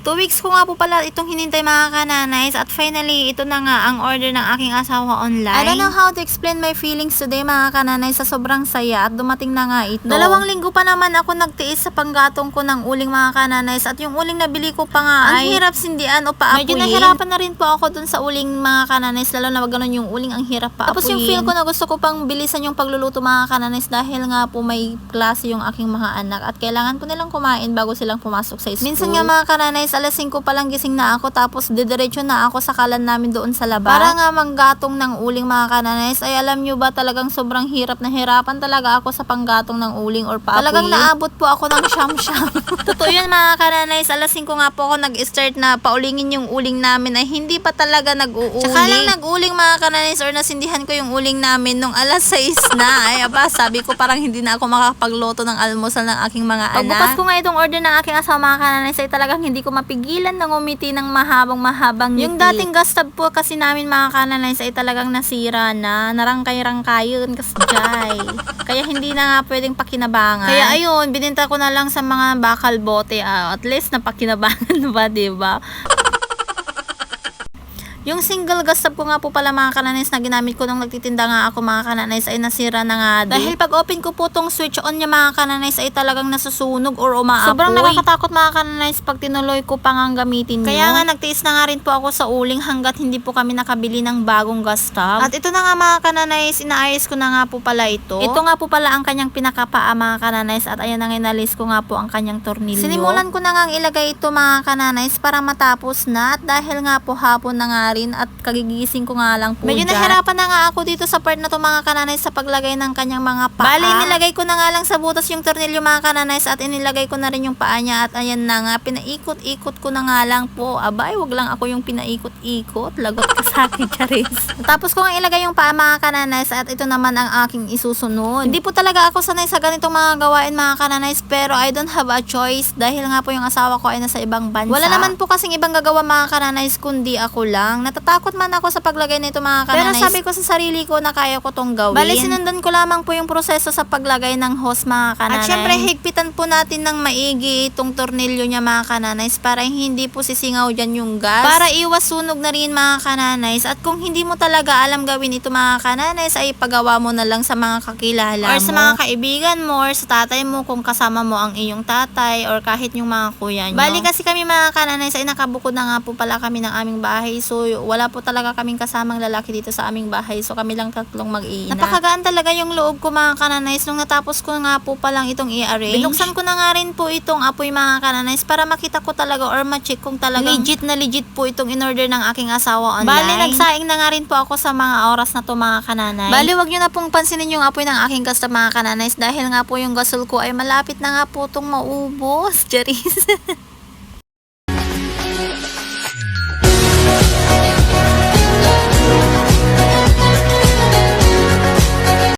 2 weeks ko nga po pala itong hinintay mga kananays at finally ito na nga ang order ng aking asawa online. I don't know how to explain my feelings today mga kananays, sa sobrang saya at dumating na nga ito. 2 linggo pa naman ako nagtiis sa panggatong ko ng uling mga kananays at yung uling na bili ko pa nga ay hirap sindian o paapuyin. Medyo nahirapan na rin po ako dun sa uling mga kananays, lalo na wag ganun yung uling ang hirap paapuyin. Tapos yung feel ko na gusto ko pang bilisan yung pagluluto mga kananays dahil nga po may klase yung aking mga anak at kailangan ko nilang kumain bago silang pumasok sa school. Minsan nga mga kananays, alas 5 pa lang gising na ako tapos didiretso na ako sa kalan namin doon sa labas. Para nga manggatong ng uling mga kananays, ay alam nyo ba talagang sobrang hirap na hirapan talaga ako sa panggatong ng uling or paapuyin. Talagang naabot po ako ng siyam-siyam. Totoo yun mga kananays, alas 5 nga po ako nag-start na paulingin yung uling namin ay hindi pa talaga nag-uuling. Tsaka lang nag-uling mga kananays or nasindihan ko yung uling namin nung alas 6 na. Ay aba, sabi ko parang hindi na ako makakapagluto ng almusal ng aking mga anak. Pagbukas ko nga itong order ng aking asawa mga kananays ay talagang hindi ko mapigilan ng umiti ng mahabang ngiti. Yung dating gas tab po kasi namin mga kananays ay talagang nasira na, narangkay-rangkayon kasi jay. Kaya hindi na nga pwedeng pakinabangan. Kaya ayun, bininta ko na lang sa mga bakal bote. At least napakinabangan ba, diba? Yung single gas tab ko nga po pala mga kananays na ginamit ko nung nagtitinda nga ako mga kananays ay nasira na nga din. Dahil pag open ko po tong switch on niya mga kananays ay talagang nasusunog or umaapoy. Sobrang nakakatakot mga kananays pag tinuloy ko pa nga gamitin nyo. Kaya nga nagtiis na nga rin po ako sa uling hanggat hindi po kami nakabili ng bagong gas tab. At ito na nga mga kananays, inaayos ko na nga po pala ito. Ito nga po pala ang kanyang pinakapaa mga kananays at ayan ang inalis ko nga po ang kanyang tornilyo. Sinimulan ko na nga ilagay ito mga kananays para matapos na at dahil nga po hapon na nga rin at kagigising ko nga lang po medyo nahirapan na nga ako dito sa part na to mga kananays sa paglagay ng kanyang mga paa. Bali, inilagay ko na nga lang sa butas yung tornilyo mga kananays at inilagay ko na rin yung paa niya at ayan na nga, pinaikot-ikot ko na nga lang po. Abay, wag lang ako yung pinaikot-ikot. Lagot ka sa akin, charis. Tapos ko nga ilagay yung paa mga kananays at ito naman ang aking isusunod. Hindi po talaga ako sanay sa ganitong mga gawain mga kananays pero I don't have a choice dahil nga po yung asawa ko ay nasa ibang bansa. Wala naman po kasing ibang gagawa mga kananays kundi ako lang. Natatakot man ako sa paglagay nito mga kananays. Pero sabi ko sa sarili ko na kaya ko tong gawin. Bali, sinundan ko lamang po yung proseso sa paglagay ng hose mga kananays. At syempre, higpitan po natin ng maigi itong tornilyo niya mga kananays para hindi po sisingaw dyan yung gas. Para iwas sunog na rin mga kananays. At kung hindi mo talaga alam gawin ito mga kananays, ay pagawa mo na lang sa mga kakilala mo. Or sa mga kaibigan mo, or sa tatay mo kung kasama mo ang iyong tatay, or kahit yung mga kuya nyo. Bali kasi kami mga kananays ay nakabukod na nga po pala kami ng aming bahay. So, wala po talaga kaming kasamang lalaki dito sa aming bahay. So kami lang tatlong mag-iina. Napakagaan talaga yung loob ko mga kananays nung natapos ko nga po palang itong i-arrange. Binuksan ko na nga rin po itong apoy mga kananays para makita ko talaga or ma-check kung talagang legit po itong in-order ng aking asawa online. Bali, nagsaing na nga rin po ako sa mga oras na to mga kananays. Bali, wag nyo na pong pansinin yung apoy ng aking gas mga kananays dahil nga po yung gasol ko ay malapit na nga po itong maubos. Charis.